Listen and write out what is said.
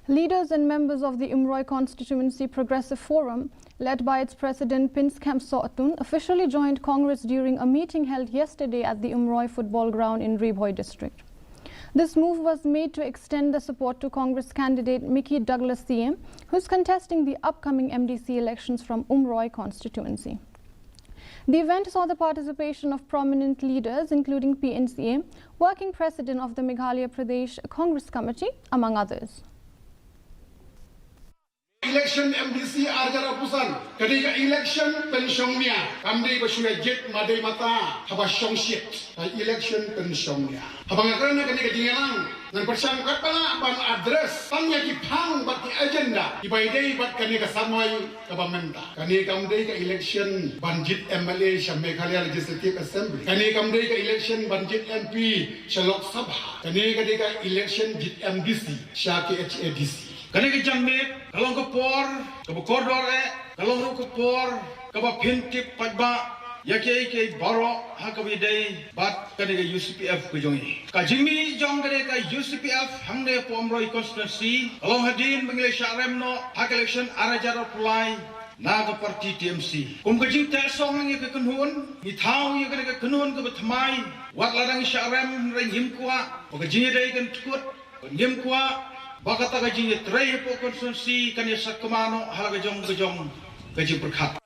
Leaders and members of the Umroi Constituency Progressive Forum, led by its president Pinskamp Sortun, officially joined Congress during a meeting held yesterday at the Umroi football ground in Ribhoi district. This move was made to extend the support to Congress candidate Mickey Douglas CM, who is contesting the upcoming MDC elections from Umroi constituency. The event saw the participation of prominent leaders including PNCA, working president of the Meghalaya Pradesh Congress Committee, among others. Election MDC arjara pusan ketika election pensiunnya kami bersuara jet madai mata haba songsiet election pensiunnya haba ngakarana ketika jingelang dan persangkat pala ban address tanya ki phang bat ki agenda ibaidai bat kenika samai kabamenta kenika kamdai ke election banjit MLA Sham Meghalaya Legislative Assembly kenika kamdai ke election banjit MP Lok Sabha kenika election jit MDC Shaki HADC kani ke jammet kalong ko por ko kodore kalong ko por ko ba phintip pajba yake ke baro hakabidei bat kani ke Ucpf ko jongi ka jimi jong kani ke Ucpf hangne pomroi constituency kalong hadin bengle sharem no hak election arajaro pulai naga parti TMC kum ka jing ta song ngi ke kunhun ni thau ye kani ke kunhun ko thmai wat ladang sharem re him kwa ko jing dei kan tukut him kwa bakata gaji trai po konstitusi kanya sakmano halaga jong kajing berkat